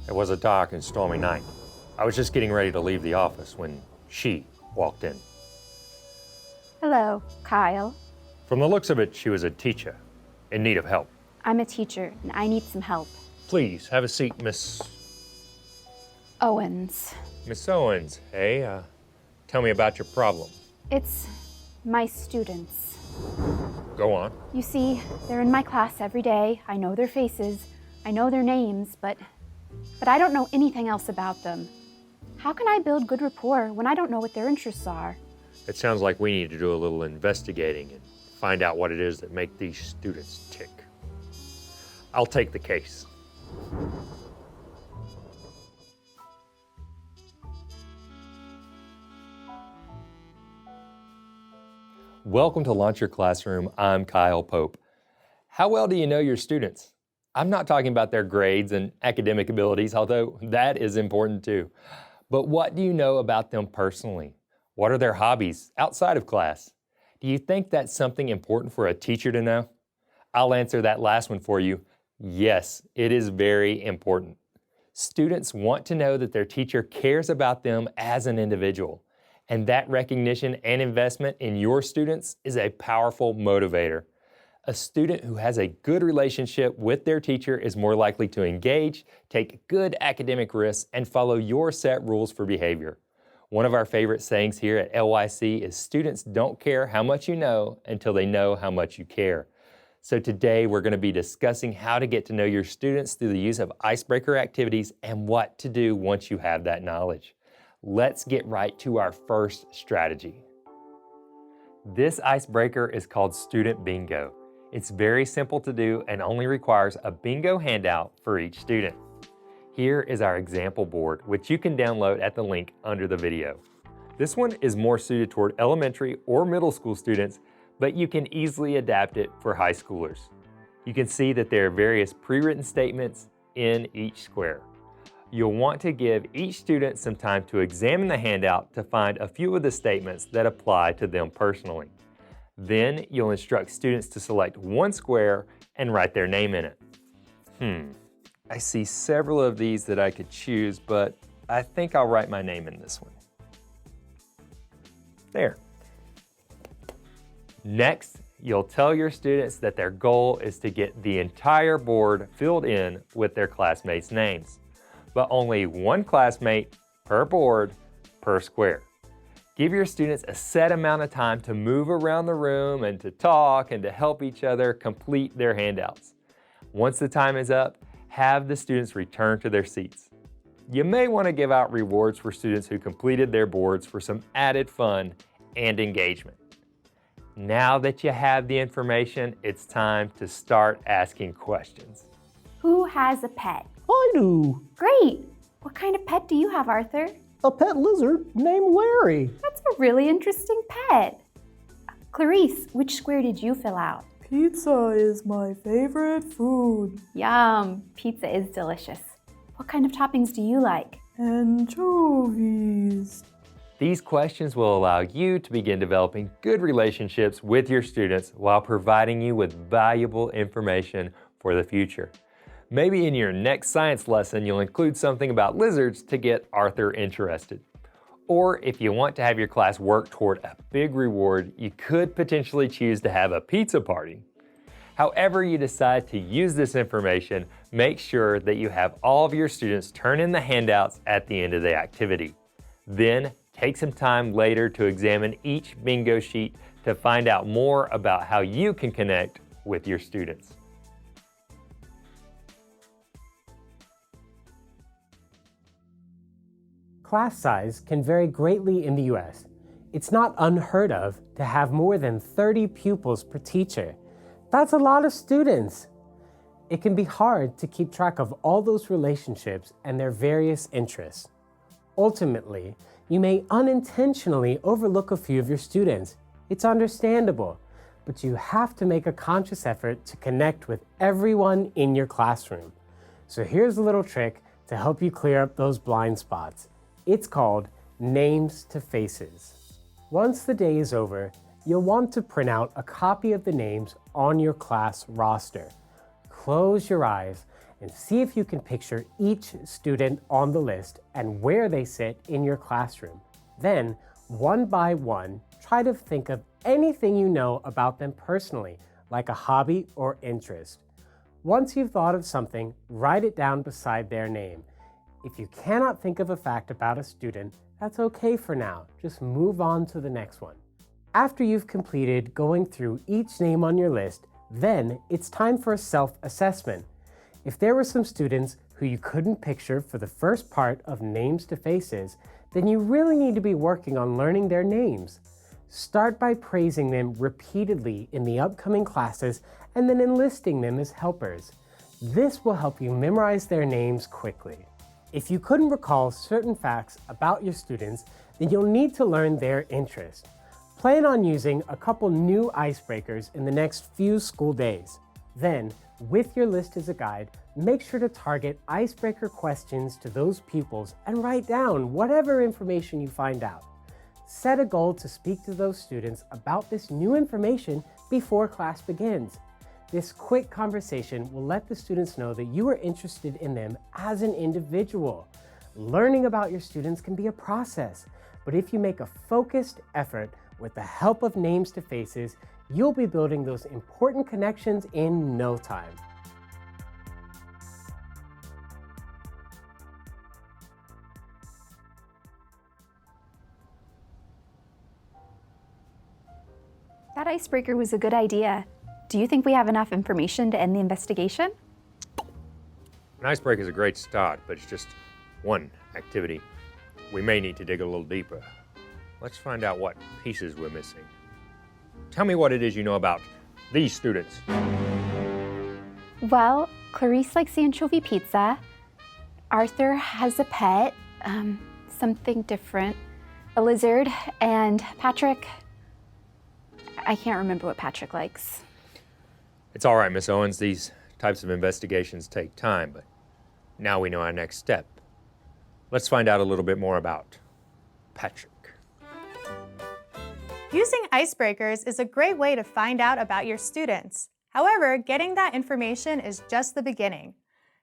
It was a dark and stormy night. I was just getting ready to leave the office when she walked in. Hello, Kyle. From the looks of it, she was a teacher in need of help. I'm a teacher and I need some help. Please, have a seat, Miss Owens. Miss Owens. Hey, tell me about your problem. It's my students. Go on. You see, they're in my class every day. I know their faces, I know their names, but I don't know anything else about them. How can I build good rapport when I don't know what their interests are? It sounds like we need to do a little investigating and find out what it is that make these students tick. I'll take the case. Welcome to Launch Your Classroom. I'm Kyle Pope. How well do you know your students? I'm not talking about their grades and academic abilities, although that is important too. But what do you know about them personally? What are their hobbies outside of class? Do you think that's something important for a teacher to know? I'll answer that last one for you. Yes, it is very important. Students want to know that their teacher cares about them as an individual. And that recognition and investment in your students is a powerful motivator. A student who has a good relationship with their teacher is more likely to engage, take good academic risks, and follow your set rules for behavior. One of our favorite sayings here at LYC is students don't care how much you know until they know how much you care. So today we're going to be discussing how to get to know your students through the use of icebreaker activities and what to do once you have that knowledge. Let's get right to our first strategy. This icebreaker is called Student Bingo. It's very simple to do and only requires a bingo handout for each student. Here is our example board, which you can download at the link under the video. This one is more suited toward elementary or middle school students, but you can easily adapt it for high schoolers. You can see that there are various pre-written statements in each square. You'll want to give each student some time to examine the handout to find a few of the statements that apply to them personally. Then you'll instruct students to select one square and write their name in it. I see several of these that I could choose, but I think I'll write my name in this one. There. Next, you'll tell your students that their goal is to get the entire board filled in with their classmates' names, but only one classmate per board per square. Give your students a set amount of time to move around the room and to talk and to help each other complete their handouts. Once the time is up, have the students return to their seats. You may want to give out rewards for students who completed their boards for some added fun and engagement. Now that you have the information, it's time to start asking questions. Who has a pet? I do. Great! What kind of pet do you have, Arthur? A pet lizard named Larry. That's a really interesting pet. Clarice, which square did you fill out? Pizza is my favorite food. Yum, pizza is delicious. What kind of toppings do you like? Anchovies. These questions will allow you to begin developing good relationships with your students while providing you with valuable information for the future. Maybe in your next science lesson, you'll include something about lizards to get Arthur interested. Or if you want to have your class work toward a big reward, you could potentially choose to have a pizza party. However you decide to use this information, make sure that you have all of your students turn in the handouts at the end of the activity. Then take some time later to examine each bingo sheet to find out more about how you can connect with your students. Class size can vary greatly in the US. It's not unheard of to have more than 30 pupils per teacher. That's a lot of students. It can be hard to keep track of all those relationships and their various interests. Ultimately, you may unintentionally overlook a few of your students. It's understandable, but you have to make a conscious effort to connect with everyone in your classroom. So here's a little trick to help you clear up those blind spots. It's called Names to Faces. Once the day is over, you'll want to print out a copy of the names on your class roster. Close your eyes and see if you can picture each student on the list and where they sit in your classroom. Then, one by one, try to think of anything you know about them personally, like a hobby or interest. Once you've thought of something, write it down beside their name. If you cannot think of a fact about a student, that's okay for now. Just move on to the next one. After you've completed going through each name on your list, then it's time for a self-assessment. If there were some students who you couldn't picture for the first part of Names to Faces, then you really need to be working on learning their names. Start by praising them repeatedly in the upcoming classes and then enlisting them as helpers. This will help you memorize their names quickly. If you couldn't recall certain facts about your students, then you'll need to learn their interest. Plan on using a couple new icebreakers in the next few school days. Then, with your list as a guide, make sure to target icebreaker questions to those pupils and write down whatever information you find out. Set a goal to speak to those students about this new information before class begins. This quick conversation will let the students know that you are interested in them as an individual. Learning about your students can be a process, but if you make a focused effort with the help of Names to Faces, you'll be building those important connections in no time. That icebreaker was a good idea. Do you think we have enough information to end the investigation? An icebreaker is a great start, but it's just one activity. We may need to dig a little deeper. Let's find out what pieces we're missing. Tell me what it is you know about these students. Well, Clarice likes anchovy pizza. Arthur has a pet, something different, a lizard, and Patrick, I can't remember what Patrick likes. It's all right, Miss Owens. These types of investigations take time, but now we know our next step. Let's find out a little bit more about Patrick. Using icebreakers is a great way to find out about your students. However, getting that information is just the beginning.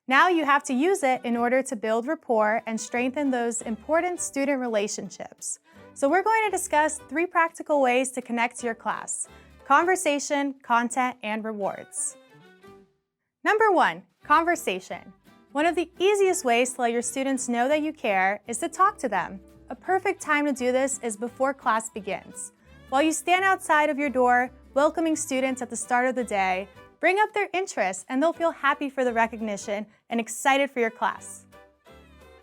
Now you have to use it in order to build rapport and strengthen those important student relationships. So we're going to discuss 3 practical ways to connect to your class: conversation, content, and rewards. Number 1, conversation. One of the easiest ways to let your students know that you care is to talk to them. A perfect time to do this is before class begins. While you stand outside of your door, welcoming students at the start of the day, bring up their interests and they'll feel happy for the recognition and excited for your class.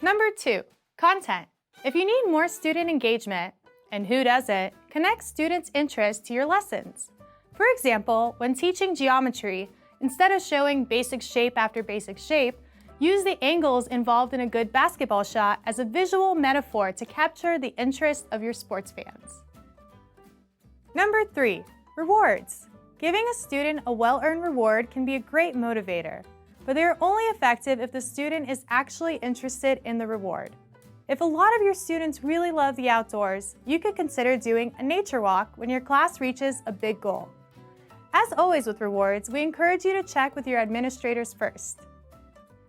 Number 2, content. If you need more student engagement, and who doesn't, connect students' interests to your lessons. For example, when teaching geometry, instead of showing basic shape after basic shape, use the angles involved in a good basketball shot as a visual metaphor to capture the interest of your sports fans. Number 3, rewards. Giving a student a well-earned reward can be a great motivator, but they are only effective if the student is actually interested in the reward. If a lot of your students really love the outdoors, you could consider doing a nature walk when your class reaches a big goal. As always with rewards, we encourage you to check with your administrators first.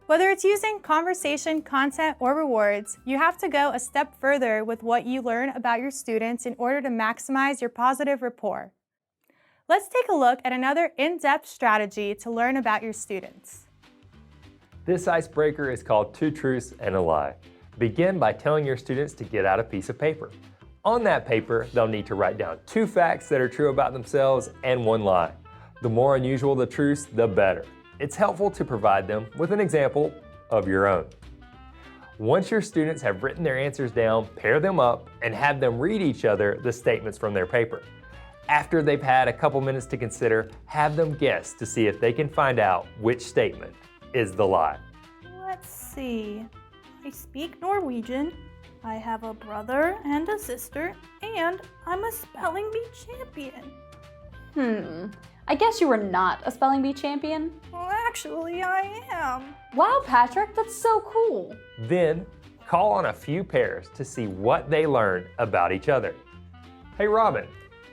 Whether it's using conversation, content, or rewards, you have to go a step further with what you learn about your students in order to maximize your positive rapport. Let's take a look at another in-depth strategy to learn about your students. This icebreaker is called 2 Truths and a Lie. Begin by telling your students to get out a piece of paper. On that paper, they'll need to write down 2 facts that are true about themselves and 1 lie. The more unusual the truths, the better. It's helpful to provide them with an example of your own. Once your students have written their answers down, pair them up and have them read each other the statements from their paper. After they've had a couple minutes to consider, have them guess to see if they can find out which statement is the lie. Let's see. I speak Norwegian. I have a brother and a sister, and I'm a spelling bee champion. I guess you were not a spelling bee champion. Well, actually, I am. Wow, Patrick, that's so cool. Then, call on a few pairs to see what they learned about each other. Hey Robin,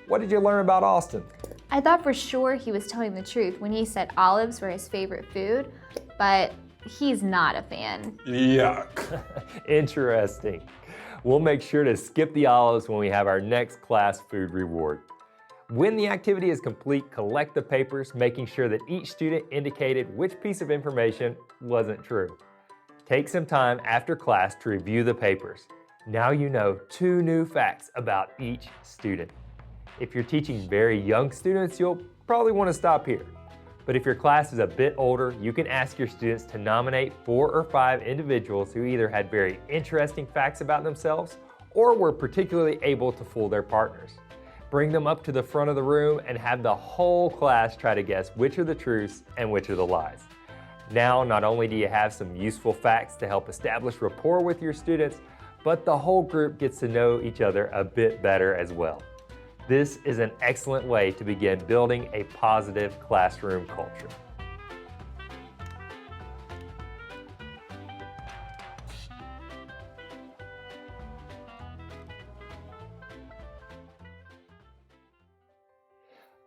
what did you learn about Austin? I thought for sure he was telling the truth when he said olives were his favorite food, but he's not a fan. Yuck. Interesting. We'll make sure to skip the olives when we have our next class food reward. When the activity is complete, collect the papers, making sure that each student indicated which piece of information wasn't true. Take some time after class to review the papers. Now you know 2 new facts about each student. If you're teaching very young students, you'll probably want to stop here. But if your class is a bit older, you can ask your students to nominate 4 or 5 individuals who either had very interesting facts about themselves or were particularly able to fool their partners. Bring them up to the front of the room and have the whole class try to guess which are the truths and which are the lies. Now, not only do you have some useful facts to help establish rapport with your students, but the whole group gets to know each other a bit better as well. This is an excellent way to begin building a positive classroom culture.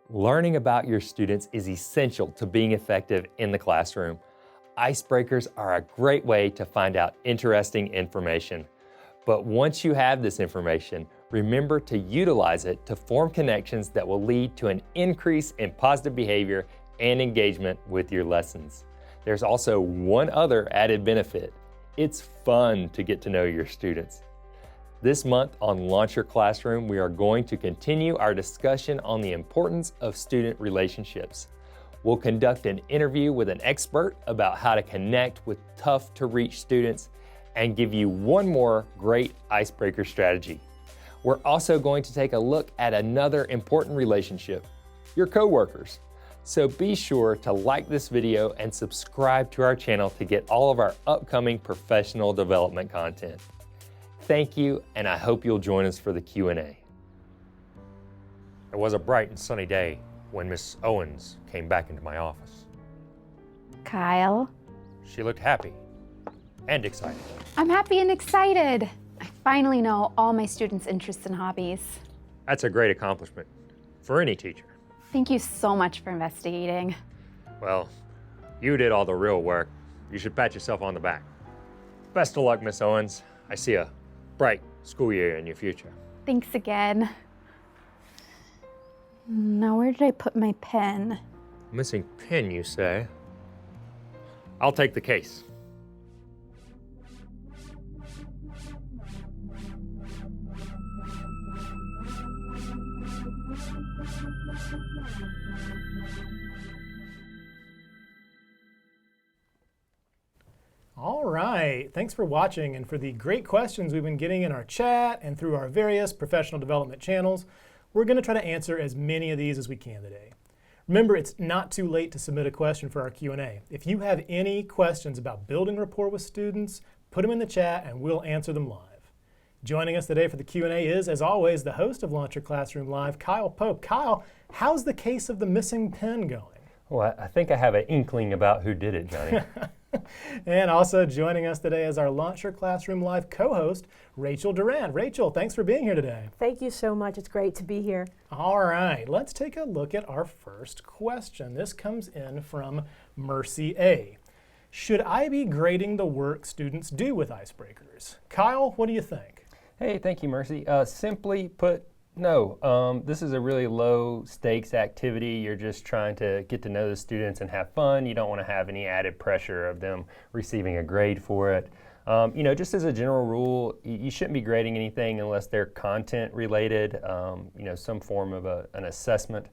Learning about your students is essential to being effective in the classroom. Icebreakers are a great way to find out interesting information. But once you have this information, remember to utilize it to form connections that will lead to an increase in positive behavior and engagement with your lessons. There's also one other added benefit. It's fun to get to know your students. This month on Launch Your Classroom, we are going to continue our discussion on the importance of student relationships. We'll conduct an interview with an expert about how to connect with tough-to-reach students and give you one more great icebreaker strategy. We're also going to take a look at another important relationship, your coworkers. So be sure to like this video and subscribe to our channel to get all of our upcoming professional development content. Thank you, and I hope you'll join us for the Q&A. It was a bright and sunny day when Miss Owens came back into my office. Kyle, She looked happy and excited. I'm happy and excited. I finally know all my students' interests and hobbies. That's a great accomplishment for any teacher. Thank you so much for investigating. Well, you did all the real work. You should pat yourself on the back. Best of luck, Miss Owens. I see a bright school year in your future. Thanks again. Now, where did I put my pen? Missing pen, you say? I'll take the case. All right, thanks for watching and for the great questions we've been getting in our chat and through our various professional development channels. We're going to try to answer as many of these as we can today. Remember, it's not too late to submit a question for our Q&A. If you have any questions about building rapport with students, put them in the chat and we'll answer them live. Joining us today for the Q&A is, as always, the host of Launch Your Classroom Live, Kyle Pope. Kyle, how's the case of the missing pen going? Well, I think I have an inkling about who did it, Johnny. And also joining us today is our Launch Your Classroom Live co-host, Rachel Durant. Rachel, thanks for being here today. Thank you so much. It's great to be here. All right, let's take a look at our first question. This comes in from Mercy A. Should I be grading the work students do with Icebreakers? Kyle, what do you think? Hey, thank you, Mercy. Simply put, no. This is a really low stakes activity. You're just trying to get to know the students and have fun. You don't want to have any added pressure of them receiving a grade for it. Just as a general rule, you shouldn't be grading anything unless they're content related, some form of an assessment.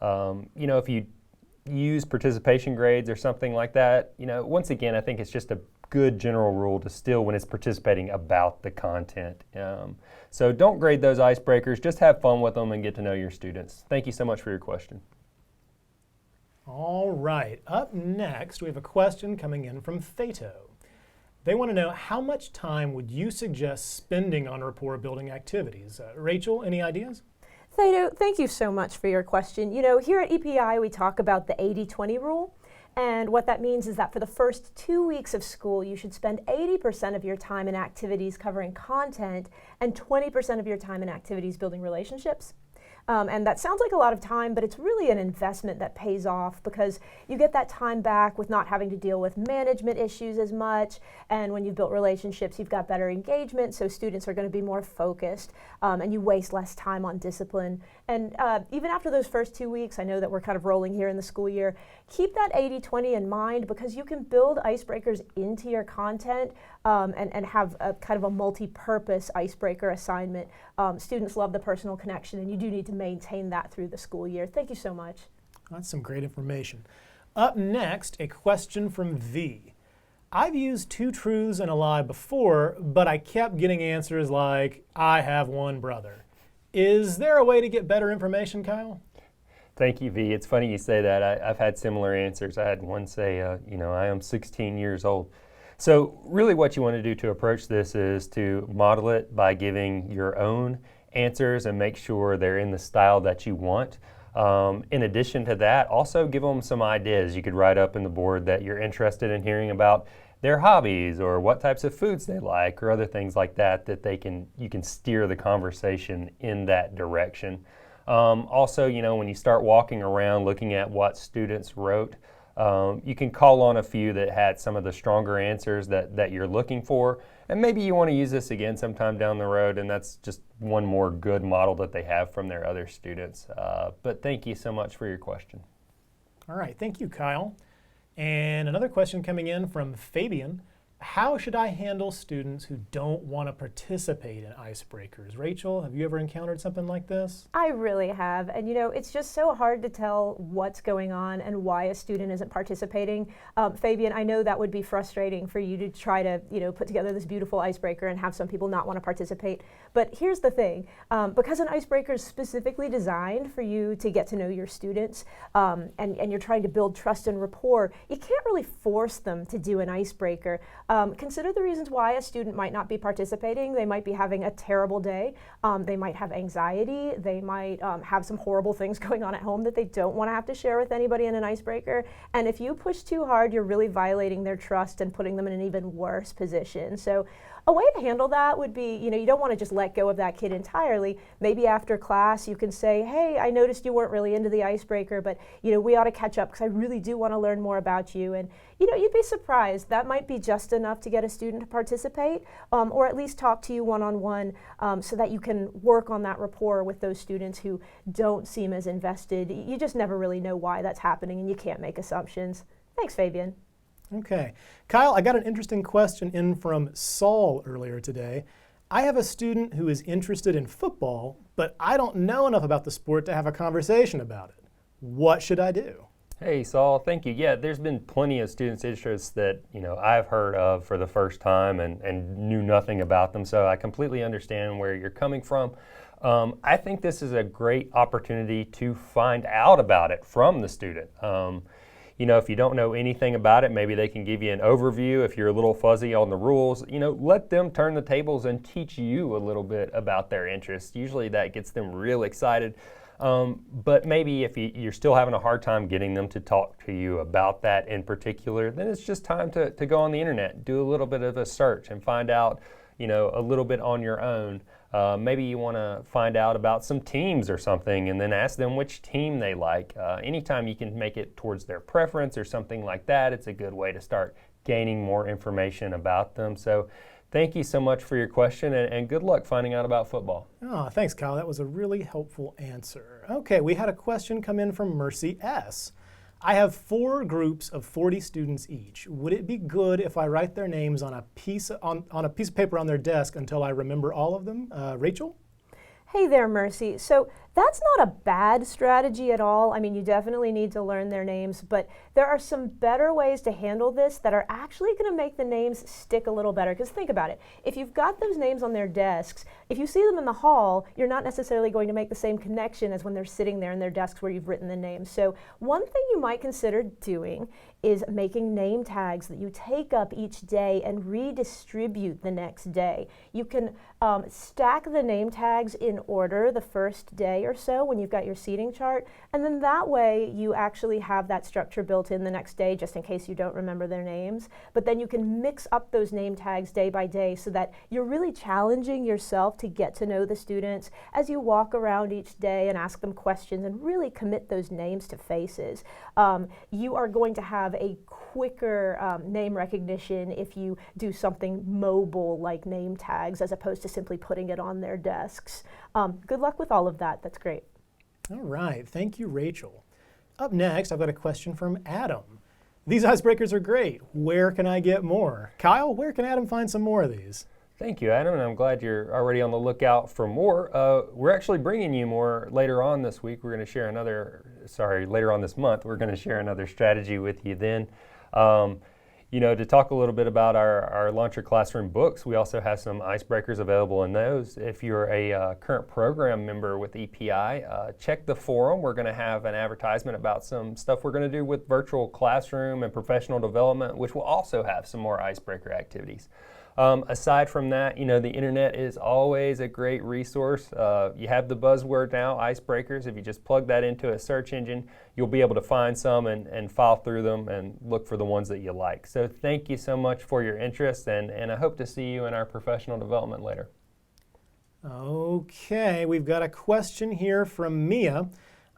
If you use participation grades or something like that, once again, I think it's just a good general rule to still, when it's participating, about the content. So don't grade those icebreakers, just have fun with them and get to know your students. Thank you so much for your question. All right, up next we have a question coming in from Theto. They want to know, how much time would you suggest spending on rapport building activities? Rachel, any ideas? Theto, thank you so much for your question. Here at EPI we talk about the 80-20 rule. And what that means is that for the first 2 weeks of school, you should spend 80% of your time in activities covering content and 20% of your time in activities building relationships. And that sounds like a lot of time, but it's really an investment that pays off because you get that time back with not having to deal with management issues as much. And when you've built relationships, you've got better engagement, so students are going to be more focused, and you waste less time on discipline. And even after those first 2 weeks, I know that we're kind of rolling here in the school year, keep that 80-20 in mind because you can build icebreakers into your content and have a kind of a multi-purpose icebreaker assignment. Students love the personal connection, and you do need to maintain that through the school year. Thank you so much. That's some great information. Up next, a question from V. I've used 2 truths and a lie before, but I kept getting answers like, I have one brother. Is there a way to get better information, Kyle? Thank you, V. It's funny you say that. I've had similar answers. I had one say, I am 16 years old. So really what you want to do to approach this is to model it by giving your own answers and make sure they're in the style that you want. In addition to that, also give them some ideas. You could write up in the board that you're interested in hearing about their hobbies or what types of foods they like or other things like that you can steer the conversation in that direction. Also, when you start walking around looking at what students wrote, you can call on a few that had some of the stronger answers that you're looking for. And maybe you want to use this again sometime down the road, and that's just one more good model that they have from their other students. But thank you so much for your question. All right, thank you, Kyle. And another question coming in from Fabian. How should I handle students who don't want to participate in icebreakers? Rachel, have you ever encountered something like this? I really have. And it's just so hard to tell what's going on and why a student isn't participating. Fabian, I know that would be frustrating for you to try to, put together this beautiful icebreaker and have some people not want to participate. But here's the thing, because an icebreaker is specifically designed for you to get to know your students, and you're trying to build trust and rapport, you can't really force them to do an icebreaker. Consider the reasons why a student might not be participating. They might be having a terrible day. They might have anxiety. They might have some horrible things going on at home that they don't want to have to share with anybody in an icebreaker. And if you push too hard, you're really violating their trust and putting them in an even worse position. So a way to handle that would be, you don't want to just let go of that kid entirely. Maybe after class you can say, hey, I noticed you weren't really into the icebreaker, but we ought to catch up because I really do want to learn more about you. And you'd be surprised. That might be just enough to get a student to participate, or at least talk to you one-on-one, so that you can work on that rapport with those students who don't seem as invested. You just never really know why that's happening, and you can't make assumptions. Thanks, Fabian. Okay. Kyle, I got an interesting question in from Saul earlier today. I have a student who is interested in football, but I don't know enough about the sport to have a conversation about it. What should I do? Hey, Saul, thank you. Yeah, there's been plenty of students' interests that, I've heard of for the first time and knew nothing about them, so I completely understand where you're coming from. I think this is a great opportunity to find out about it from the student. If you don't know anything about it, maybe they can give you an overview. If you're a little fuzzy on the rules, let them turn the tables and teach you a little bit about their interests. Usually that gets them real excited. But maybe if you're still having a hard time getting them to talk to you about that in particular, then it's just time to go on the internet, do a little bit of a search and find out, a little bit on your own. Maybe you want to find out about some teams or something and then ask them which team they like. Anytime you can make it towards their preference or something like that, it's a good way to start gaining more information about them. So thank you so much for your question and good luck finding out about football. Oh, thanks, Kyle. That was a really helpful answer. Okay, we had a question come in from Mercy S. I have 4 groups of 40 students each. Would it be good if I write their names on a piece of paper on their desk until I remember all of them? Rachel? Hey there, Mercy. So that's not a bad strategy at all. I mean, you definitely need to learn their names, but there are some better ways to handle this that are actually going to make the names stick a little better. Because think about it. If you've got those names on their desks, if you see them in the hall, you're not necessarily going to make the same connection as when they're sitting there in their desks where you've written the names. So one thing you might consider doing is making name tags that you take up each day and redistribute the next day. You can stack the name tags in order the first day day or so when you've got your seating chart. And then that way you actually have that structure built in the next day just in case you don't remember their names. But then you can mix up those name tags day by day so that you're really challenging yourself to get to know the students as you walk around each day and ask them questions and really commit those names to faces. You are going to have a quicker name recognition if you do something mobile like name tags as opposed to simply putting it on their desks. Good luck with all of that. That's great. All right, thank you, Rachel. Up next, I've got a question from Adam. These icebreakers are great. Where can I get more? Kyle, where can Adam find some more of these? Thank you, Adam, and I'm glad you're already on the lookout for more. We're actually bringing you more later on this week. We're going to share later on this month, we're going to share another strategy with you then. To talk a little bit about our Launch Your Classroom books, we also have some icebreakers available in those. If you're a current program member with EPI, check the forum. We're going to have an advertisement about some stuff we're going to do with virtual classroom and professional development, which will also have some more icebreaker activities. Aside from that, the internet is always a great resource. You have the buzzword now, icebreakers. If you just plug that into a search engine, you'll be able to find some and file through them and look for the ones that you like. So thank you so much for your interest, and I hope to see you in our professional development later. Okay, we've got a question here from Mia.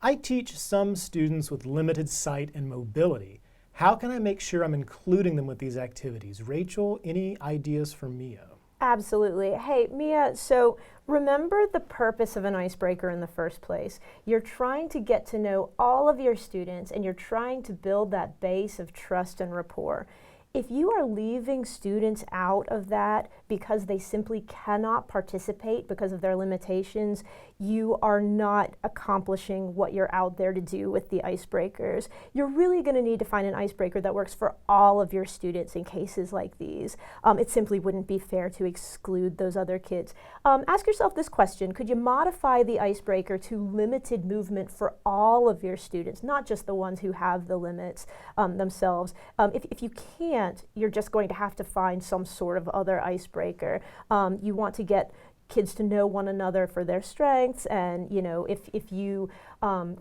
I teach some students with limited sight and mobility. How can I make sure I'm including them with these activities? Rachel, any ideas for Mia? Absolutely. Hey, Mia, so remember the purpose of an icebreaker in the first place. You're trying to get to know all of your students and you're trying to build that base of trust and rapport. If you are leaving students out of that because they simply cannot participate because of their limitations, you are not accomplishing what you're out there to do with the icebreakers. You're really going to need to find an icebreaker that works for all of your students in cases like these. It simply wouldn't be fair to exclude those other kids. Ask yourself this question: could you modify the icebreaker to limited movement for all of your students, not just the ones who have the limits themselves? If you can't, you're just going to have to find some sort of other icebreaker. You want to get kids to know one another for their strengths, and if you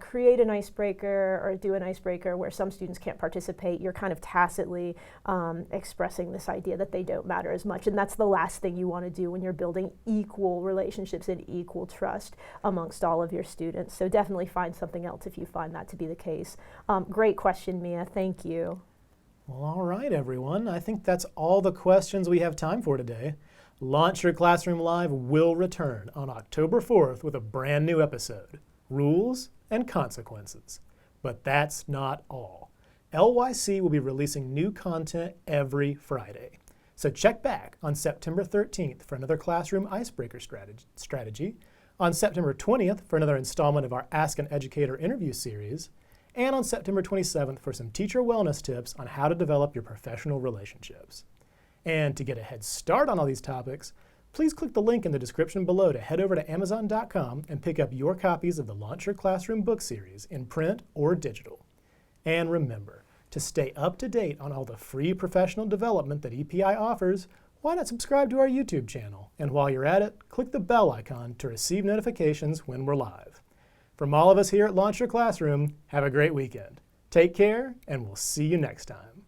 create an icebreaker or do an icebreaker where some students can't participate, you're kind of tacitly expressing this idea that they don't matter as much, and that's the last thing you want to do when you're building equal relationships and equal trust amongst all of your students. So definitely find something else if you find that to be the case. Great question, Mia. Thank you. Well, all right, everyone. I think that's all the questions we have time for today. Launch Your Classroom Live will return on October 4th with a brand new episode, Rules and Consequences. But that's not all. LYC will be releasing new content every Friday. So check back on September 13th for another classroom icebreaker strategy, on September 20th for another installment of our Ask an Educator interview series, and on September 27th for some teacher wellness tips on how to develop your professional relationships. And to get a head start on all these topics, please click the link in the description below to head over to Amazon.com and pick up your copies of the Launch Your Classroom book series in print or digital. And remember, to stay up to date on all the free professional development that EPI offers, why not subscribe to our YouTube channel? And while you're at it, click the bell icon to receive notifications when we're live. From all of us here at Launch Your Classroom, have a great weekend. Take care, and we'll see you next time.